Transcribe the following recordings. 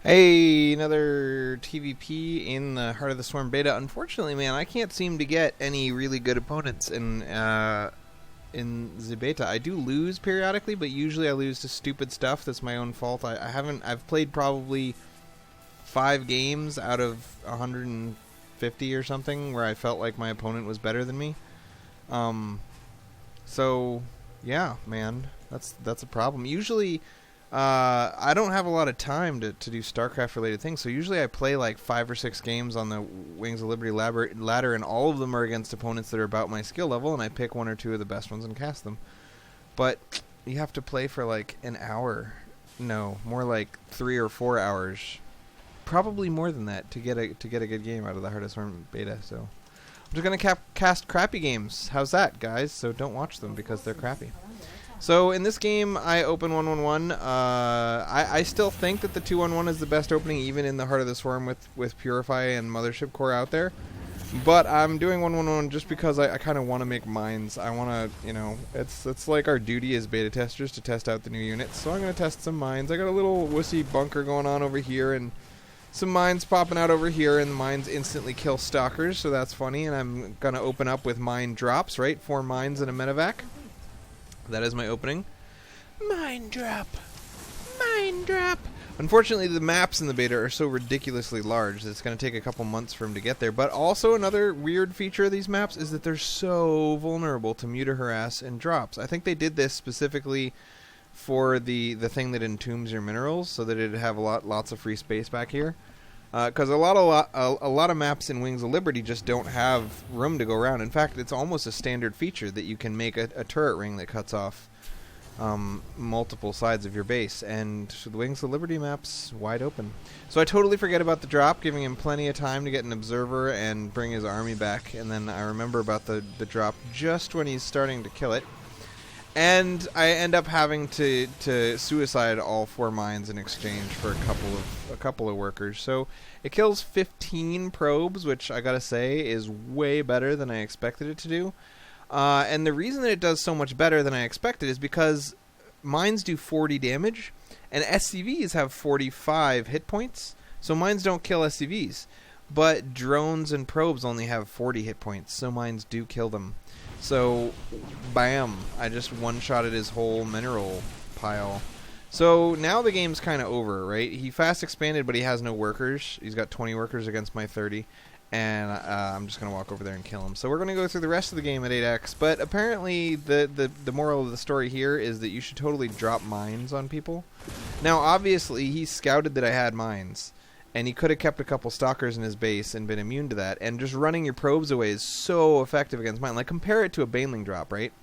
Hey, another TvP in the Heart of the Swarm beta. Unfortunately, man, I can't seem to get any really good opponents in the beta. I do lose periodically, but usually I lose to stupid stuff that's my own fault. I haven't. I've played probably 5 games out of 150 or something where I felt like my opponent was better than me. Um, so yeah, man, that's a problem. Usually. I don't have a lot of time to do StarCraft related things, so usually I play like 5 or 6 games on the Wings of Liberty ladder, and all of them are against opponents that are about my skill level, and I pick 1 or 2 of the best ones and cast them. But you have to play for like an hour. No, more like 3 or 4 hours. Probably more than that to get a good game out of the Heart of Swarm beta. So I'm just gonna cast crappy games. How's that, guys? So don't watch them because they're crappy. So in this game, I open 1/1/1. I still think that the 2/1/1 is the best opening, even in the Heart of the Swarm with Purify and Mothership Core out there. But I'm doing 1/1/1 just because I kind of want to make mines. I want to, it's like our duty as beta testers to test out the new units. So I'm going to test some mines. I got a little wussy bunker going on over here, and some mines popping out over here, and the mines instantly kill stalkers, so that's funny. And I'm going to open up with mine drops, right? 4 mines and a medevac. That is my opening. Mine drop. Mine drop. Unfortunately, the maps in the beta are so ridiculously large that it's going to take a couple months for them to get there. But also another weird feature of these maps is that they're so vulnerable to muta-harass and drops. I think they did this specifically for the thing that entombs your minerals, so that it'd have lots of free space back here. Because a lot of maps in Wings of Liberty just don't have room to go around. In fact, it's almost a standard feature that you can make a turret ring that cuts off multiple sides of your base, and the Wings of Liberty map's wide open. So I totally forget about the drop, giving him plenty of time to get an observer and bring his army back, and then I remember about the drop just when he's starting to kill it. And I end up having to suicide all 4 mines in exchange for a couple of workers. So it kills 15 probes, which I gotta say is way better than I expected it to do. And the reason that it does so much better than I expected is because mines do 40 damage, and SCVs have 45 hit points. So mines don't kill SCVs, but drones and probes only have 40 hit points. So mines do kill them. So, bam, I just one-shotted his whole mineral pile. So, now the game's kind of over, right? He fast expanded, but he has no workers. He's got 20 workers against my 30. And I'm just going to walk over there and kill him. So, we're going to go through the rest of the game at 8x. But apparently, the moral of the story here is that you should totally drop mines on people. Now, obviously, he scouted that I had mines. And he could have kept a couple stalkers in his base and been immune to that. And just running your probes away is so effective against mine. Like, compare it to a baneling drop, right?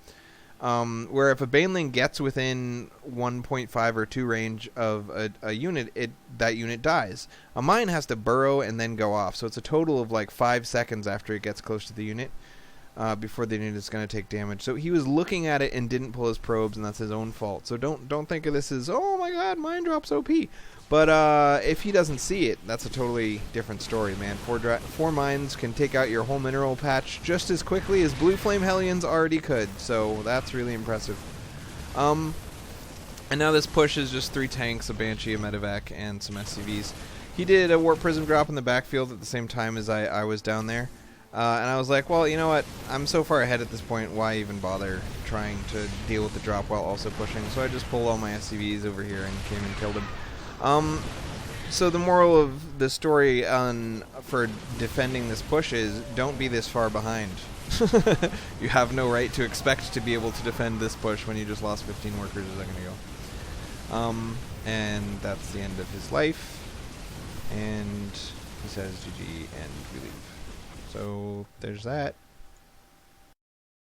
Where if a baneling gets within 1.5 or 2 range of a unit, that unit dies. A mine has to burrow and then go off. So it's a total of like 5 seconds after it gets close to the unit before the unit is going to take damage. So he was looking at it and didn't pull his probes, and that's his own fault. So don't think of this as, oh my god, mine drops OP. But if he doesn't see it, that's a totally different story, man. 4 mines can take out your whole mineral patch just as quickly as Blue Flame Hellions already could. So that's really impressive. And now this push is just 3 tanks, a Banshee, a Medevac, and some SCVs. He did a Warp Prism drop in the backfield at the same time as I was down there. And I was like, well, you know what? I'm so far ahead at this point, why even bother trying to deal with the drop while also pushing? So I just pulled all my SCVs over here and came and killed him. So the moral of the story for defending this push is don't be this far behind. You have no right to expect to be able to defend this push when you just lost 15 workers a second ago. And that's the end of his life. And he says GG and we leave. So there's that.